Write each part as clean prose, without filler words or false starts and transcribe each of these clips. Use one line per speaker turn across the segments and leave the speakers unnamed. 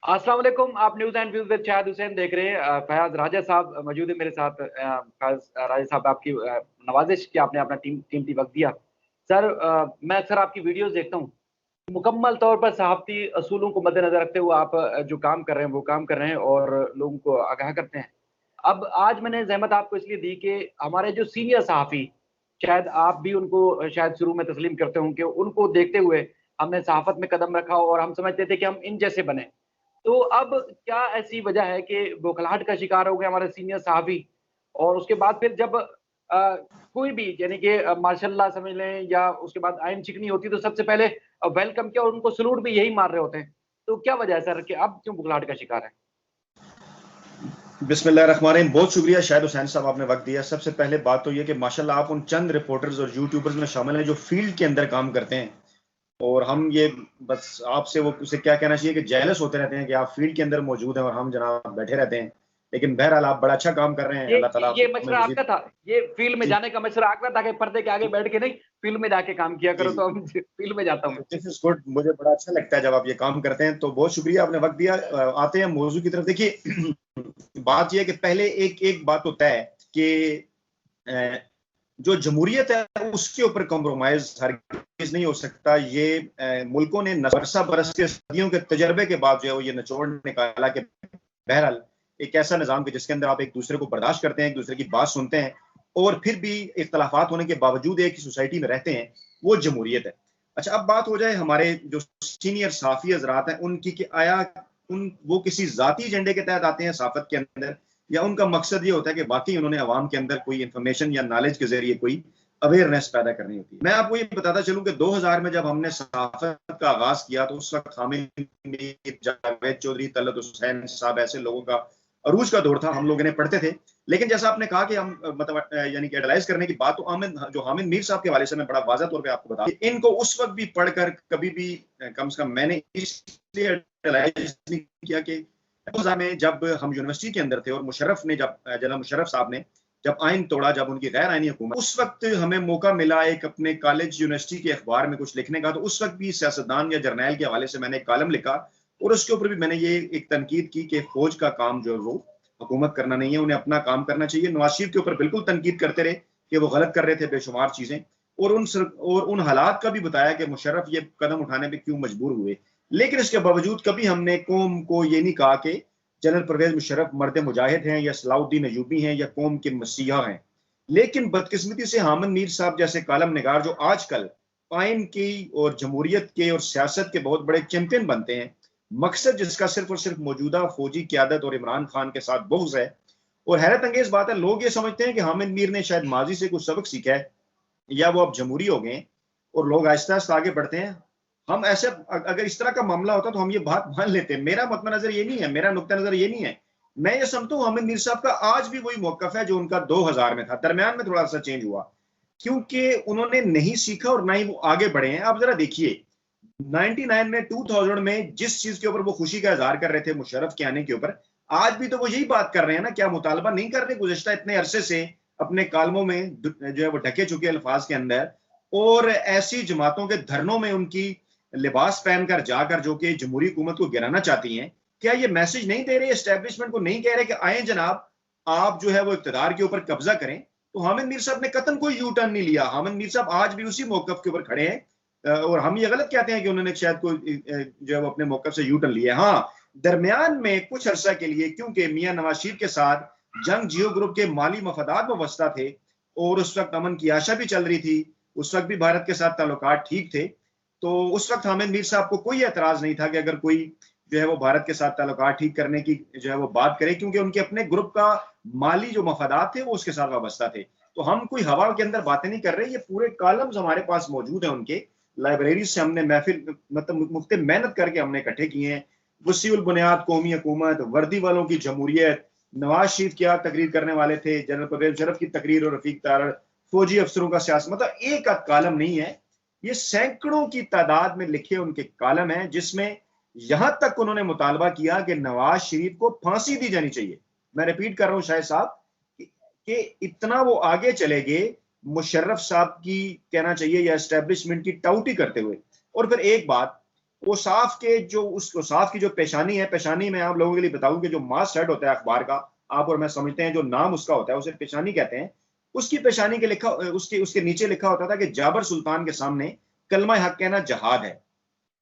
अस्सलाम वालेकुम। आप news and views with Shahid Hussain देख रहे हैं। फयाज राजा साहब मौजूद है मेरे साथ। फयाज राजा साहब, आपकी नवाजिश कि आपने अपना कीमती वक्त दिया। सर, मैं अक्सर आपकी वीडियोस देखता हूँ। मुकम्मल तौर पर सहाफ़ती असूलों को मद्देनजर रखते हुए आप जो काम कर रहे हैं वो काम कर रहे हैं और लोगों को आगाह करते हैं। अब आज मैंने ज़हमत आपको इसलिए दी कि हमारे जो सीनियर सहाफ़ी, शायद आप भी उनको शायद शुरू में तस्लीम करते हों कि उनको देखते हुए हमने सहाफ़त में कदम रखा और हम समझते थे कि हम इन जैसे बने। तो अब क्या ऐसी वजह है कि बौखलाहट का शिकार हो गए हमारे सीनियर साहबी, और उसके बाद फिर जब कोई भी यानी कि माशाल्लाह समझ लें या उसके बाद आइन चिकनी होती है तो सबसे पहले वेलकम किया और उनको सलूट भी यही मार रहे होते हैं। तो क्या वजह है सर कि अब क्यों बौखलाहट का शिकार है?
बिस्मिल्लाहिर्रहमानिर्रहीम। बहुत शुक्रिया शाहिद हुसैन साहब, आपने वक्त दिया। सबसे पहले बात तो ये कि माशाल्लाह आप उन चंद रिपोर्टर्स और यूट्यूबर्स में शामिल हैं जो फील्ड के अंदर काम करते हैं। और हम ये बस आपसे वो उसे क्या कहना चाहिए कि जेलस होते रहते हैं कि आप फील्ड के अंदर मौजूद हैं और हम जनाब बैठे रहते हैं। लेकिन बहरहाल आप बड़ा अच्छा काम कर रहे हैं,
ये
अल्लाह ताला
ये
आपको में
मशवरा आपका
मजीद।
था? ये फील्ड में
जी
जाने का मशवरा आपका था कि पर्दे के आगे बैठ के नहीं, फील्ड में जाके काम किया
जी
करो?
जी,
तो हम फील्ड में जाता हूँ।
This is good. मुझे बड़ा अच्छा लगता है जब आप ये काम करते हैं, तो बहुत शुक्रिया, आपने वक्त दिया। आते हैं मौजू की तरफ। देखिए बात यह है कि पहले एक एक बात होता है कि जो जमहूरियत है उसके ऊपर कॉम्प्रोमाइज हरगिज नहीं हो सकता। ये मुल्कों ने बरसा बरस के सदियों के तजर्बे के बाद जो है वो ये निचोड़ निकाला कि बहरहाल एक ऐसा निज़ाम कि जिसके अंदर आप एक दूसरे को बर्दाश्त करते हैं, एक दूसरे की बात सुनते हैं और फिर भी इख्तलाफात होने के बावजूद एक सोसाइटी में रहते हैं, वो जमहूरियत है। अच्छा, अब बात हो जाए हमारे जो सीनियर साफी हजरात हैं उनकी कि आया उन वो किसी जाती एजेंडे के तहत आते हैं साफत के अंदर, या उनका मकसद ये होता है कि बाकी उन्होंने अवाम के अंदर कोई इंफॉर्मेशन या नॉलेज के जरिए कोई अवेयरनेस पैदा करनी होती है। मैं आपको ये बताता चलूं कि 2000 में जब हमने सहाफत का आगाज किया तो उस वक्त हामिद मीर, जावेद चौधरी, तलत हुसैन साहब, ऐसे लोगों का अरूज का दौर था, हम लोग इन्हें पढ़ते थे। लेकिन जैसा आपने कहा कि हम मतलब यानी कि एनालाइज करने की बात, तो हामिद मीर साहब के हवाले से मैं बड़ा वाज़ा तौर पे आपको बता, इनको उस वक्त भी पढ़कर कभी भी कम से कम मैंने इसलिए एनालाइज नहीं किया कि में जब हम यूनिवर्सिटी के अंदर थे और मुशर्रफ ने जब जनाब मुशर्रफ साहब ने जब आइन तोड़ा, जब उनकी गैर आइनी हुकूमत, उस वक्त हमें मौका मिला एक अपने कॉलेज यूनिवर्सिटी के अखबार में कुछ लिखने का। तो उस वक्त भी सियासतदान या जर्नैल के हवाले से मैंने एक कॉलम लिखा और उसके ऊपर भी मैंने ये एक तनकीद की कि फौज का काम जो है वो हुकूमत करना नहीं है, उन्हें अपना काम करना चाहिए। नवाज शरीफ के ऊपर बिल्कुल तनकीद करते रहे कि वो गलत कर रहे थे बेशुमार चीजें, और उन हालात का भी बताया कि मुशर्रफ ये कदम उठाने पर क्यों मजबूर हुए। लेकिन इसके बावजूद कभी हमने कौम को ये नहीं कहा कि जनरल परवेज मुशर्रफ मर्द मुजाहिद हैं या सलाउद्दीन अयूबी हैं या कौम के मसीहा हैं। लेकिन बदकिस्मती से हामिद मीर साहब जैसे कालम निगार जो आजकल आइन की और जमहूरियत के और सियासत के बहुत बड़े चैंपियन बनते हैं, मकसद जिसका सिर्फ और सिर्फ मौजूदा फौजी क्यादत और इमरान खान के साथ बुग़्ज़ है। और हैरत अंगेज बात है, लोग ये समझते हैं कि हामिद मीर ने शायद माजी से कुछ सबक सीखा है या वो अब जमहूरी हो गए और लोग आहिस्ता आहिस्ता आगे बढ़ते हैं। हम ऐसे अगर इस तरह का मामला होता तो हम ये बात मान लेते हैं। मेरा मतलब नजर ये नहीं है, मेरा नुक्ता नजर ये नहीं है। मैं ये समझता हूँ हामिद मीर साहब का आज भी वही मौकफ है जो उनका 2000 में था। दरमियान में थोड़ा सा चेंज हुआ क्योंकि उन्होंने नहीं सीखा और ना ही वो आगे बढ़े हैं। आप जरा देखिए 99 में, 2000 में जिस चीज के ऊपर वो खुशी का इजहार कर रहे थे मुशर्रफ के आने के ऊपर, आज भी तो वो यही बात कर रहे हैं ना। क्या मुतालबा नहीं कर रहे गुज़िश्ता इतने अरसे से अपने कालमों में जो है वो ढके चुके अल्फाज के अंदर, और ऐसी जमातों के धरनों में उनकी लिबास पहनकर जाकर जो कि जमहूरी हुकूमत को गिराना चाहती हैं? क्या ये मैसेज नहीं दे रहे एस्टेब्लिशमेंट को, नहीं कह रहे कि आए जनाब आप जो है वो इक्तदार के ऊपर कब्जा करें? तो हामिद मीर साहब ने कतन कोई यू टर्न नहीं लिया। हामिद मीर साहब आज भी उसी मौकफ के ऊपर खड़े हैं। और हम ये गलत कहते हैं कि उन्होंने शायद कोई जो है वो अपने मौकफ से यू टर्न लिया। हाँ, दरमियान में कुछ अरसा के लिए क्योंकि मियां नवाज शरीफ के साथ जंग जियो ग्रुप के माली मफादात वाबस्ता थे और उस वक्त अमन की आशा भी चल रही थी, उस वक्त भी भारत के साथ ताल्लुकात ठीक थे, तो उस वक्त हामिद मीर साहब को कोई एतराज नहीं था कि अगर कोई जो है वो भारत के साथ ताल्लुकात ठीक करने की जो है वो बात करे, क्योंकि उनके अपने ग्रुप का माली जो मफादात थे वो उसके साथ वाबस्ता थे। तो हम कोई हवा के अंदर बातें नहीं कर रहे, ये पूरे कॉलम्स हमारे पास मौजूद है उनके। लाइब्रेरी से हमने महफिल मतलब मुख्त मेहनत करके हमने इकट्ठे किए हैं। वसीउल बुनियाद कौमी हुकूमत, वर्दी वालों की जमहूरियत, नवाज शरीफ क्या तकरीर करने वाले थे, जनरल परवेज मुशर्रफ की तकरीर और रफीक तारड़, फौजी अफसरों का सियासत, मतलब एक आध कालम नहीं है, ये सैकड़ों की तादाद में लिखे उनके कालम हैं, जिसमें यहां तक उन्होंने मुतालबा किया कि नवाज शरीफ को फांसी दी जानी चाहिए। मैं रिपीट कर रहा हूं शायद साहब कि इतना वो आगे चले गए मुशर्रफ साहब की कहना चाहिए या एस्टेब्लिशमेंट की टाउटी करते हुए। और फिर एक बात, ओसाफ के जो उस ओसाफ की जो पेशानी है, पेशानी में आप लोगों के लिए बताऊं कि जो मास हेड होता है अखबार का, आप और मैं समझते हैं जो नाम उसका होता है उसे पेशानी कहते हैं। उसकी पेशानी के लिखा उसके उसके नीचे लिखा होता था कि जाबर सुल्तान के सामने कलमा हक कहना जहाद है।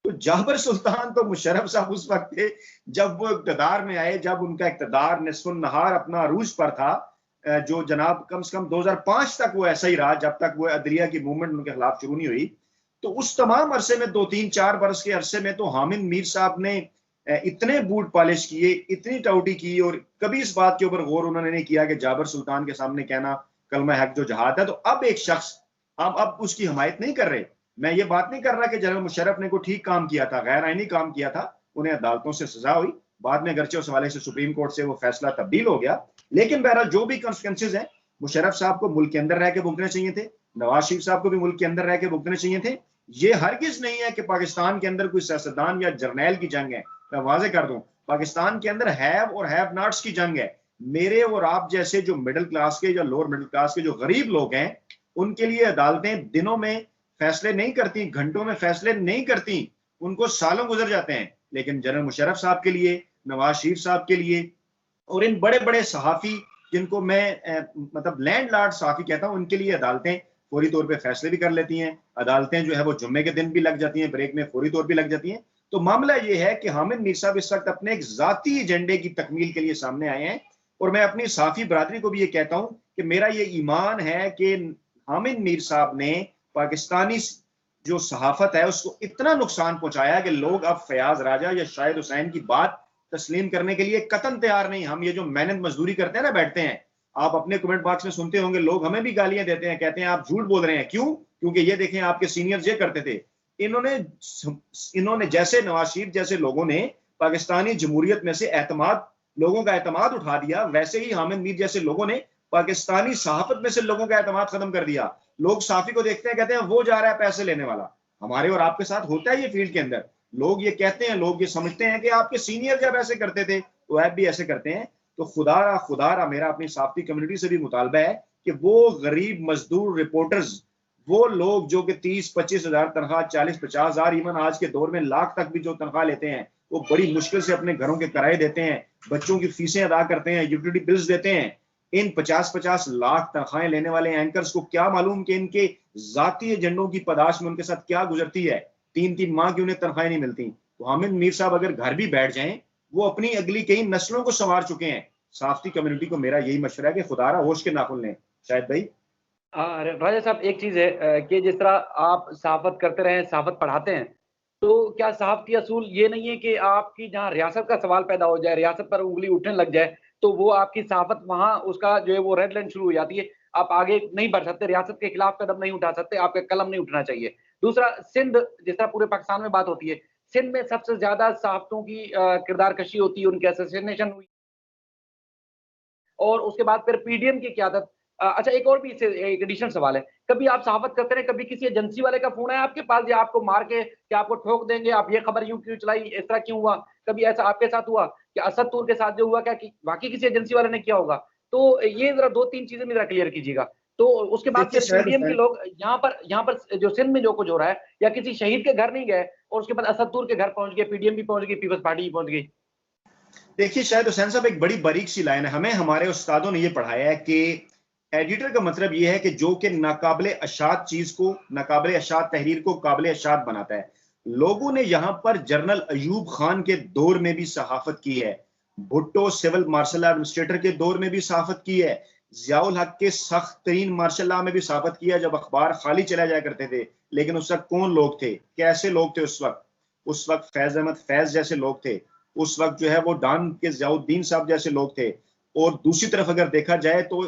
तो जाबर सुल्तान तो मुशर्रफ साहब उस वक्त थे जब वो इक्तदार में आए, जब उनका इक्तदार निस्फुन नहार अपना अरूज पर था। जो जनाब कम से कम 2005 तक वो ऐसा ही रहा, जब तक वो अदलिया की मूवमेंट उनके खिलाफ शुरू नहीं हुई। तो उस तमाम अरसे में 2-3-4 बरस के अरसे में तो हामिद मीर साहब ने इतने बूट पॉलिश किए, इतनी टाउटी की, और कभी इस बात के ऊपर गौर उन्होंने नहीं किया कि जाबर सुल्तान के सामने कहना कलमा हक जो जहाद है। तो अब एक शख्स, हम अब उसकी हमायत नहीं कर रहे। मैं ये बात नहीं कर रहा कि जनरल मुशर्रफ ने कोई ठीक काम किया था, गैर आईनी काम किया था, उन्हें अदालतों से सजा हुई, बाद में अगरचे उस हवाले से सुप्रीम कोर्ट से वो फैसला तब्दील हो गया। लेकिन बहरहाल जो भी कॉन्सिक्वेंसेज हैं, मुशर्रफ साहब को मुल्क के अंदर रह के भुगतने चाहिए थे, नवाज शरीफ साहब को भी मुल्क के अंदर रह के भुगतने चाहिए थे। ये हरगिज नहीं है कि पाकिस्तान के अंदर कोई सियासतदान या जर्नैल की जंग है। मैं वाजे कर दूं, पाकिस्तान के अंदर हैव और हैव नॉट्स की जंग है। मेरे और आप जैसे जो मिडिल क्लास के या लोअर मिडिल क्लास के जो गरीब लोग हैं, उनके लिए अदालतें दिनों में फैसले नहीं करती, घंटों में फैसले नहीं करती, उनको सालों गुजर जाते हैं। लेकिन जनरल मुशर्रफ साहब के लिए, नवाज शरीफ साहब के लिए, और इन बड़े बड़े सहाफी जिनको मैं मतलब लैंड लॉर्ड सहाफी कहता हूं, उनके लिए अदालतें फौरी तौर पे फैसले भी कर लेती हैं। अदालतें जो है वो जुम्मे के दिन भी लग जाती हैं, ब्रेक में फौरी तौर भी लग जाती हैं। तो मामला ये है कि हामिद मीर साहब इस वक्त अपने एक जाती एजेंडे की तकमील के लिए सामने आए हैं। और मैं अपनी सहाफी बरादरी को भी ये कहता हूं कि मेरा ये ईमान है कि हामिद मीर साहब ने पाकिस्तानी जो सहाफत है उसको इतना नुकसान पहुंचाया कि लोग अब फयाज राजा या शाहिद हुसैन की बात तस्लीम करने के लिए कतन तैयार नहीं। हम ये जो मेहनत मजदूरी करते हैं ना, बैठते हैं, आप अपने कमेंट बॉक्स में सुनते होंगे, लोग हमें भी गालियां देते हैं, कहते हैं आप झूठ बोल रहे हैं। क्यों? क्योंकि ये देखें आपके सीनियर्स ये करते थे। इन्होंने जैसे नवाज शरीफ जैसे लोगों ने पाकिस्तानी जमहूरियत में से एतमाद, लोगों का एतमाद उठा दिया, वैसे ही हामिद मीर जैसे लोगों ने पाकिस्तानी सहाफत में से लोगों का एतमाद खत्म कर दिया। लोग साफी को देखते हैं, कहते हैं वो जा रहा है पैसे लेने वाला। हमारे और आपके साथ होता है ये फील्ड के अंदर। लोग ये कहते हैं, लोग ये समझते हैं कि आपके सीनियर जब ऐसे करते थे तो आप भी ऐसे करते हैं। तो खुदारा मेरा अपनी साफी कम्युनिटी से भी मुतालबा है कि वो गरीब मजदूर रिपोर्टर्स, वो लोग जो कि 30-25 हजार तनख्वाह, 40-50 हजार, इवन आज के दौर में लाख तक भी जो तनख्वाह लेते हैं, वो बड़ी मुश्किल से अपने घरों के किराए देते हैं, बच्चों की फीसें अदा करते हैं, यूटिलिटी बिल्स देते हैं। इन 50-50 लाख तनख्वाहें लेने वाले एंकर्स को क्या मालूम कि इनके जाती एजेंडों की पदाश में उनके साथ क्या गुजरती है। 3-3 माह की उन्हें तनख्वाहें नहीं मिलती। तो हामिद मीर साहब अगर घर भी बैठ जाएं, वो अपनी अगली कई नस्लों को संवार चुके हैं। साफ्ती कम्युनिटी को मेरा यही मशवरा है कि खुदारा होश के नाखुन लें। शायद भाई
राजा साहब, एक चीज है कि जिस तरह आप सहाफत करते रहे, सहाफत पढ़ाते हैं, तो क्या सहाफती असूल ये नहीं है कि आपकी जहाँ रियासत का सवाल पैदा हो जाए, रियासत पर उंगली उठने लग जाए, तो वो आपकी सहाफत वहां उसका जो है वो रेड लाइन शुरू हो जाती है, आप आगे नहीं बढ़ सकते, रियासत के खिलाफ कदम नहीं उठा सकते, आपका कलम नहीं उठना चाहिए। दूसरा, सिंध, जिस तरह पूरे पाकिस्तान में बात होती है, सिंध में सबसे ज्यादा सहाफतों की किरदार कशी होती है, उनकी असैसिनेशन हुई, और उसके बाद फिर पीडीएम की क्यादत। अच्छा, एक और भी इससे एक एडिशनल सवाल है, कभी आप सहाफत करते रहे, कभी किसी एजेंसी वाले का फोन आया आपके पास, या आपको मार के क्या आपको ठोक देंगे, आप ये खबर यूं क्यों चलाई, इस तरह क्यों हुआ, कभी ऐसा आपके साथ हुआ कि असद तूर के साथ जो हुआ, क्या कि वाकई किसी एजेंसी वाले ने किया होगा? तो ये जरा 2-3 चीजें मेरा क्लियर कीजिएगा। तो उसके बाद
देखिए
फिर
शायद
पीडीएम के
हुसैन,
लोग यहाँ पर जो सिंध में जो कुछ हो रहा है, या किसी शहीद के घर नहीं गए और उसके बाद असद तूर के घर पहुंच गए, पीडीएम भी पहुंच गई, पीपल्स पार्टी भी पहुंच गई।
देखिए शायद हुसैन साहब, एक बड़ी बारीक सी लाइन है। हमें हमारे उस्तादों ने ये पढ़ाया है कि एडिटर का मतलब ये है कि जो कि नाकाबिले अशात चीज को, नाकाबिले अशात तहरीर को काबिले अशात बनाता है। लोगों ने यहां पर जनरल अयूब खान के दौर में भी सहाफत की है, भुट्टो सिविल मार्शल एडमिनिस्ट्रेटर के दौर में भी सहाफत की है, जियाउल हक के सख्त तरीन मार्शल लॉ में भी सहाफत किया, जब अखबार खाली चला जाया करते थे। लेकिन उस वक्त कौन लोग थे, कैसे लोग थे उस वक्त फैज अहमद फैज जैसे लोग थे, उस वक्त जो है वो डान के जियाउद्दीन साहब जैसे लोग थे। और दूसरी तरफ अगर देखा जाए तो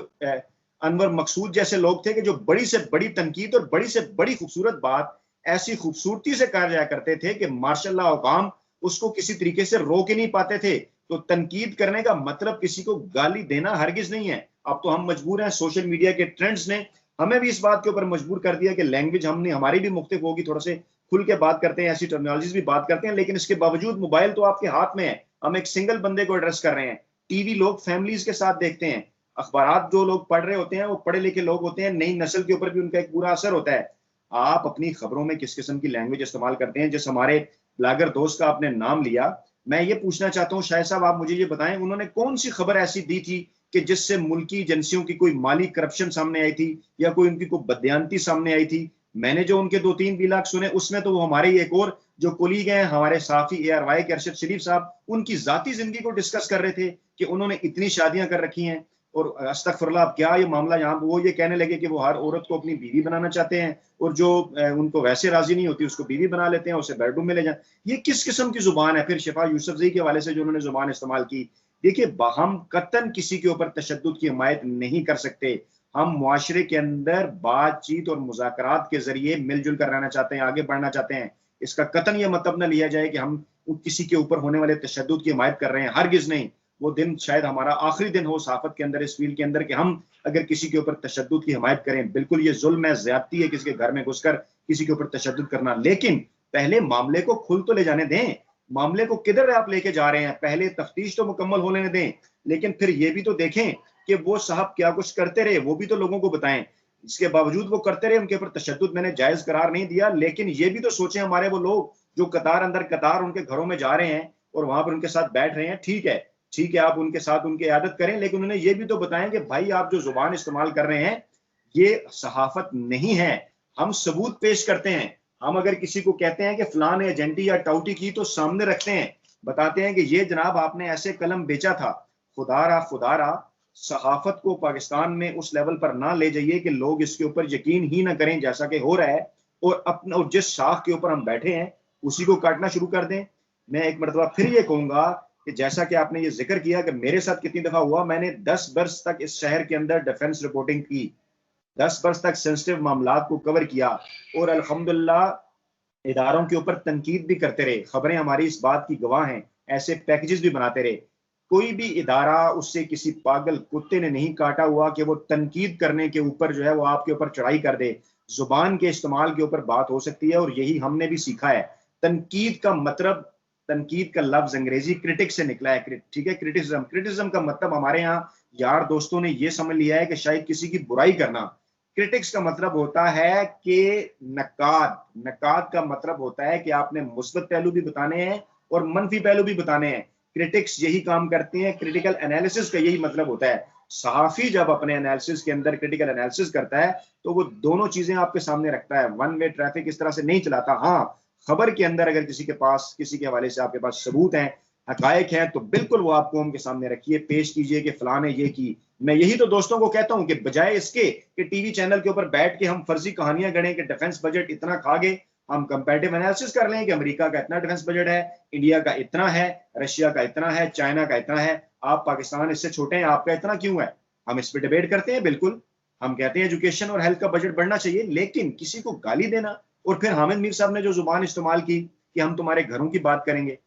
अनवर मकसूद जैसे लोग थे कि जो बड़ी से बड़ी तनकीद और बड़ी से बड़ी खूबसूरत बात ऐसी खूबसूरती से कर जाया करते थे कि मार्शल्लाह अवाम उसको किसी तरीके से रोक ही नहीं पाते थे। तो तनकीद करने का मतलब किसी को गाली देना हरगिज नहीं है। अब तो हम मजबूर हैं, सोशल मीडिया के ट्रेंड्स ने हमें भी इस बात के ऊपर मजबूर कर दिया कि लैंग्वेज हमने हमारी भी मुख्तलिफ होगी, थोड़ा से खुल के बात करते हैं, ऐसी टर्मिनोलॉजीज भी बात करते हैं। लेकिन इसके बावजूद मोबाइल तो आपके हाथ में है, हम एक सिंगल बंदे को एड्रेस कर रहे हैं। टीवी लोग फैमिलीज के साथ देखते हैं, अखबारात जो लोग पढ़ रहे होते हैं वो पढ़े लिखे लोग होते हैं, नई नस्ल के ऊपर भी उनका एक बुरा असर होता है। आप अपनी खबरों में किस किस्म की लैंग्वेज इस्तेमाल करते हैं, जिस हमारे ब्लॉगर दोस्त का आपने नाम लिया, मैं ये पूछना चाहता हूँ शायद साहब, आप मुझे ये बताएं उन्होंने कौन सी खबर ऐसी दी थी कि जिससे मुल्की एजेंसियों की कोई माली करप्शन सामने आई थी या कोई उनकी कोई बदयांती सामने आई थी? मैंने जो उनके 2-3 व्लॉग सुने उसमें तो वो हमारे ही एक और जो कोलीग हैं हमारे साफी ARY के अरशद शरीफ साहब, उनकी जाती जिंदगी को डिस्कस कर रहे थे कि उन्होंने इतनी शादियां कर रखी हैं और अस्तगफुरुल्लाह, अब क्या ये मामला यहाँ, वो ये कहने लगे कि वो हर औरत को अपनी बीवी बनाना चाहते हैं और जो उनको वैसे राजी नहीं होती उसको बीवी बना लेते हैं, उसे बेडरूम में ले जाए। ये किस किस्म की जुबान है? फिर शिफा यूसुफजई के हवाले से जो उन्होंने जुबान इस्तेमाल की, देखिए हम कतन किसी के ऊपर तशद्दुद की हिमायत नहीं कर सकते। हम मुआशरे के अंदर बातचीत और मुज़ाकरात के जरिए मिलजुल कर रहना चाहते हैं, आगे बढ़ना चाहते हैं। इसका कतन ये मतलब न लिया जाए कि हम किसी के ऊपर होने वाले तशद्दुद की हिमायत कर रहे हैं, हरगिज नहीं। वो दिन शायद हमारा आखिरी दिन हो सहाफत के अंदर, इस फील्ड के अंदर, कि हम अगर किसी के ऊपर तशद्दुद की हिमायत करें। बिल्कुल ये जुल्म है, ज्यादती है किसी के घर में घुसकर किसी के ऊपर तशद्दुद करना। लेकिन पहले मामले को खुल तो ले जाने दें। मामले को किधर आप लेके जा रहे हैं? पहले तफ्तीश तो मुकम्मल हो लेने दें, लेकिन फिर ये भी तो देखें कि वो साहब क्या कुछ करते रहे, वो भी तो लोगों को बताएं। इसके बावजूद वो करते रहे, उनके ऊपर तशद्दुद मैंने जायज करार नहीं दिया, लेकिन ये भी तो सोचें हमारे वो लोग जो कतार अंदर कतार उनके घरों में जा रहे हैं और वहां पर उनके साथ बैठ रहे हैं। ठीक है, आप उनके साथ उनकी इयादत करें, लेकिन उन्हें ये भी तो बताएं कि भाई आप जो जुबान इस्तेमाल कर रहे हैं ये सहाफत नहीं है। हम सबूत पेश करते हैं। हम अगर किसी को कहते हैं कि फलान एजेंटी या टाउटी की, तो सामने रखते हैं, बताते हैं कि ये जनाब आपने ऐसे कलम बेचा था। खुदारा सहाफत को पाकिस्तान में उस लेवल पर ना ले जाइए कि लोग इसके ऊपर यकीन ही ना करें, जैसा कि हो रहा है, और अपना और जिस शाख के ऊपर हम बैठे हैं उसी को काटना शुरू कर दें। मैं एक मरतबा फिर ये कहूंगा कि जैसा कि आपने ये जिक्र किया कि मेरे साथ कितनी दफा हुआ, मैंने 10 बरस तक इस शहर के अंदर डिफेंस रिपोर्टिंग की, 10 बरस तक सेंसिटिव मामलात को कवर किया और अल्हम्दुलिल्लाह इदारों के ऊपर तनकीद भी करते रहे। खबरें हमारी इस बात की गवाह हैं, ऐसे पैकेजेस भी बनाते रहे। कोई भी इदारा उससे किसी पागल कुत्ते ने नहीं काटा हुआ कि वो तनकीद करने के ऊपर जो है वो आपके ऊपर चढ़ाई कर दे। जुबान के इस्तेमाल के ऊपर बात हो सकती है और यही हमने भी सीखा है। तनकीद का मतलब, तनकीद का लफ्ज अंग्रेजी क्रिटिक से निकला है, ठीक है, क्रिटिसिज्म का मतलब हमारे यहाँ यार दोस्तों ने ये समझ लिया है कि शायद किसी की बुराई करना। क्रिटिक्स का मतलब होता है कि नकाद का मतलब होता है कि आपने मुस्बत पहलू भी बताने हैं और मनफी पहलू भी बताने हैं। क्रिटिक्स यही काम करते हैं, क्रिटिकल एनालिसिस का यही मतलब होता है। सहाफी जब अपने एनालिसिस के अंदर क्रिटिकल एनालिसिस करता है तो वो दोनों चीजें आपके सामने रखता है, वन वे ट्रैफिक इस तरह से नहीं चलाता। हाँ, खबर के अंदर अगर किसी के पास, किसी के हवाले से आपके पास सबूत हैं, हकायक हैं, तो बिल्कुल वो आप कौम के सामने रखिए, पेश कीजिए कि फलां ने ये की। मैं यही तो दोस्तों को कहता हूं कि बजाय इसके कि टीवी चैनल के ऊपर बैठ के हम फर्जी कहानियां गढ़ें कि डिफेंस बजट इतना खा गए, हम कंपैरेटिव एनालिसिस कर लें कि अमेरिका का इतना डिफेंस बजट है, इंडिया का इतना है, रशिया का इतना है, चाइना का इतना है, आप पाकिस्तान इससे छोटे हैं, आपका इतना क्यों है? हम इस पर डिबेट करते हैं, बिल्कुल। हम कहते हैं एजुकेशन और हेल्थ का बजट बढ़ना चाहिए, लेकिन किसी को गाली देना, और फिर हामिद मीर साहब ने जो जुबान इस्तेमाल की कि हम तुम्हारे घरों की बात करेंगे,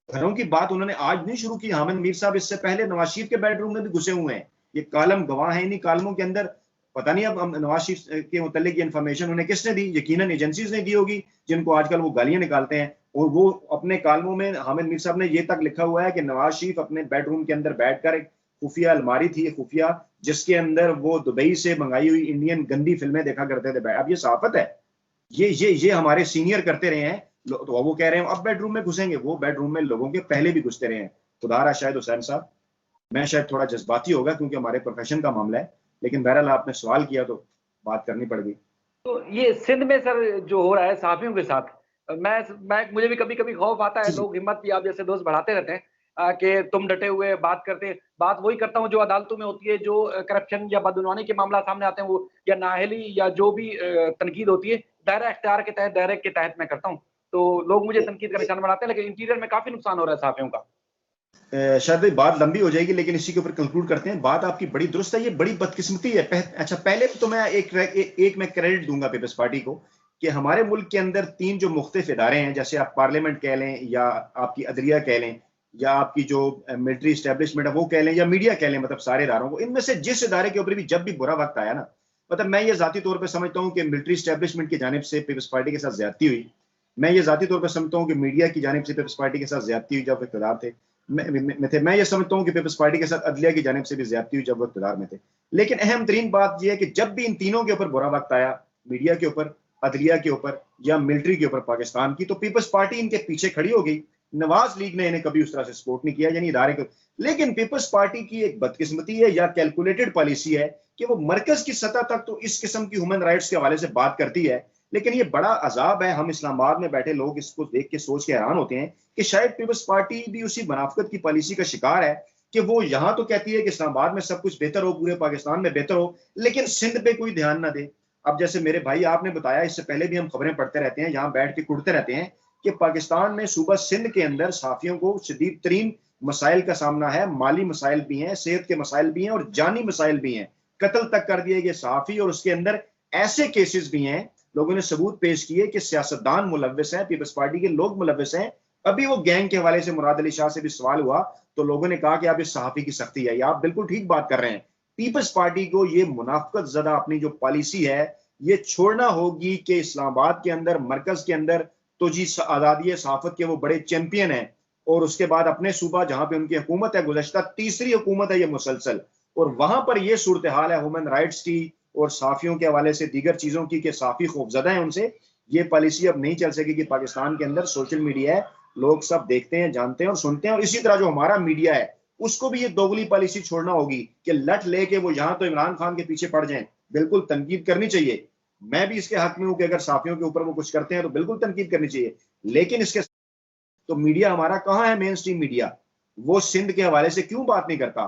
घरों की बात उन्होंने आज नहीं शुरू की। हामिद मीर साहब इससे पहले नवाज शरीफ के बेडरूम में भी घुसे हुए हैं। ये कालम गवाह है, इन्हीं कालमों के अंदर पता नहीं अब नवाज शरीफ के मुतल्लिक ये इन्फॉर्मेशन उन्हें किसने दी, यकीनन एजेंसीज ने दी होगी जिनको आजकल वो गालियां निकालते हैं। और वो अपने कालमों में हामिद मीर साहब ने ये तक लिखा हुआ है कि नवाज शरीफ अपने बेडरूम के अंदर बैठकर, एक खुफिया अलमारी थी खुफिया, जिसके अंदर वो दुबई से मंगाई हुई इंडियन गंदी फिल्में देखा करते थे। अब ये सहाफत है, ये हमारे सीनियर करते रहे हैं। तो वो कह रहे हैं अब बेडरूम में घुसेंगे, वो बेडरूम में लोगों के पहले भी घुसते रहे हैं। खुदा शायद हुसैन साहब, मैं शायद थोड़ा जज्बाती होगा क्योंकि हमारे प्रोफेशन का मामला है, लेकिन बहरहाल आपने सवाल किया तो बात करनी पड़ गई।
तो ये सिंध में सर जो हो रहा है सहाफियों के साथ, मैं मुझे भी कभी कभी खौफ आता है। लोग हिम्मत भी आप जैसे दोस्त बढ़ाते रहते हैं कि तुम डटे हुए बात करते, बात वही करता हूँ जो अदालतों में होती है, जो करप्शन या बदनवानी के मामला सामने आते हैं, वो या नाअहली या जो भी तनकीद होती है, दायरा इख्तियार के तहत, दायरे के तहत मैं करता हूँ। तो लोग मुझे तनकीद का निशाना बनाते हैं, लेकिन इंटीरियर में काफी नुकसान हो रहा है सहाफियों का।
शायद भाई बात लंबी हो जाएगी, लेकिन इसी के ऊपर कंक्लूड करते हैं। बात आपकी बड़ी दुरुस्त है, ये बड़ी बदकिस्मती है। अच्छा, पहले तो मैं एक मैं क्रेडिट दूंगा पीपल्स पार्टी को कि हमारे मुल्क के अंदर 3 जो मुख्तलिफ इदारे हैं, जैसे आप पार्लियामेंट कह लें या आपकी अदलिया कह लें या आपकी जो मिलिट्री स्टैब्लिशमेंट है वो कह लें या मीडिया कह लें, मतलब सारे इदारों को, इनमें से जिस इदारे के ऊपर भी जब भी बुरा वक्त आया ना, मतलब मैं ये जाती तौर पर समझता हूँ कि मिलिट्री स्टैब्लिशमेंट की जानिब से पीपल्स पार्टी के साथ ज्यादती हुई। मैं ये जाती तौर पर समझता हूँ कि मीडिया की जानिब से पीपल्स पार्टी के साथ ज्यादती हुई जब इक़्तिदार थे। मैं ये समझता हूँ कि पीपल्स पार्टी के साथ अदलिया की जानिब से भी ज्यादती हुई जब वो इक़्तिदार में थे। लेकिन अहम तरीन बात यह है कि जब भी इन तीनों के ऊपर बुरा वक्त आया, मीडिया के ऊपर, अदलिया के ऊपर या मिलिट्री के ऊपर पाकिस्तान की, तो पीपल्स पार्टी इनके पीछे खड़ी हो गई। नवाज लीग ने इन्हें कभी उस तरह से सपोर्ट नहीं किया, यानी इदारे को। लेकिन पीपल्स पार्टी की एक बदकिस्मती है या कैलकुलेटेड पॉलिसी है कि वो मरकज की सतह तक तो इस किस्म की ह्यूमन राइट्स के हवाले से बात करती है, लेकिन ये बड़ा अजाब है। हम इस्लामाबाद में बैठे लोग इसको देख के सोच के हैरान होते हैं कि शायद पीपल्स पार्टी भी उसी मुनाफिकत की पॉलिसी का शिकार है कि वो यहां तो कहती है कि इस्लामाबाद में सब कुछ बेहतर हो, पूरे पाकिस्तान में बेहतर हो, लेकिन सिंध पे कोई ध्यान ना दे। अब जैसे मेरे भाई आपने बताया, इससे पहले भी हम खबरें पढ़ते रहते हैं, यहाँ बैठ के कुड़ते रहते हैं कि पाकिस्तान में सूबा सिंध के अंदर साफियों को शदीद तरीन मसाइल का सामना है। माली मसाइल भी हैं, सेहत के मसाइल भी हैं और जानी मसाइल भी हैं। कत्ल तक कर दिए गए सहाफी, और उसके अंदर ऐसे केसेस भी हैं, लोगों ने सबूत पेश किए कि सियासतदान मुलव्विस हैं, पीपल्स पार्टी के लोग मुलव्विस हैं। अभी वो गैंग के हवाले से मुराद अली शाह से भी सवाल हुआ तो लोगों ने कहा कि आप इस सहाफी की सख्ती है। आप बिल्कुल ठीक बात कर रहे हैं। पीपल्स पार्टी को ये मुनाफिकत ज़दा अपनी जो पॉलिसी है ये छोड़ना होगी कि इस्लामाबाद के अंदर, मरकज के अंदर तो जी आज़ादी सहाफत के वो बड़े चैंपियन हैं, और उसके बाद अपने सूबा जहां पे उनकी हुकूमत है, गुज़श्ता तीसरी हुकूमत है ये मुसलसल, और वहां पर ये सूरत हाल है ह्यूमन राइट्स की और साफियों के हवाले से दीगर चीजों की कि साफी खौफजदा है उनसे। ये पॉलिसी अब नहीं चल सकेगी। पाकिस्तान के अंदर सोशल मीडिया है, लोग सब देखते हैं, जानते हैं और सुनते हैं, और इसी तरह जो हमारा मीडिया है उसको भी ये दोगली पॉलिसी छोड़ना होगी कि लट लेके वो यहां तो इमरान खान के पीछे पड़ जाएं। बिल्कुल तनकीद करनी चाहिए, मैं भी इसके हक में हूं कि अगर साफियों के ऊपर वो कुछ करते हैं तो बिल्कुल तनकीद करनी चाहिए, लेकिन इसके तो मीडिया हमारा कहां है? मेन स्ट्रीम मीडिया वो सिंध के हवाले से क्यों बात नहीं करता?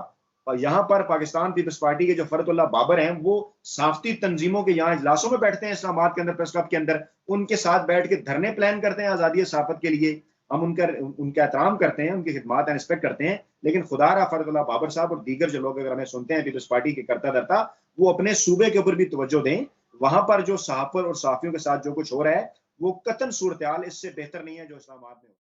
और यहां पर पाकिस्तान पीपल्स पार्टी के जो फरतुल्लाह बाबर हैं वो साफ्ती तंजीमों के यहाँ इजलासों में बैठते हैं इस्लामाबाद के अंदर, प्रेस क्लब के अंदर, उनके साथ बैठ के धरने प्लान करते हैं आजादी सहाफत के लिए। हम उनका एहतराम करते हैं, उनकी खिदमत एंड रिस्पेक्ट करते हैं, लेकिन खुदारा फरतुल्लाह बाबर साहब और दीगर जो लोग अगर हमें सुनते हैं पीपल्स पार्टी के करता धरता, वो अपने सूबे के ऊपर भी तवज्जो दें। वहां पर जो सहाफत और सहाफियों के साथ जो कुछ हो रहा है वो कतन सूरत हाल इससे बेहतर नहीं है जो इस्लामाबाद में।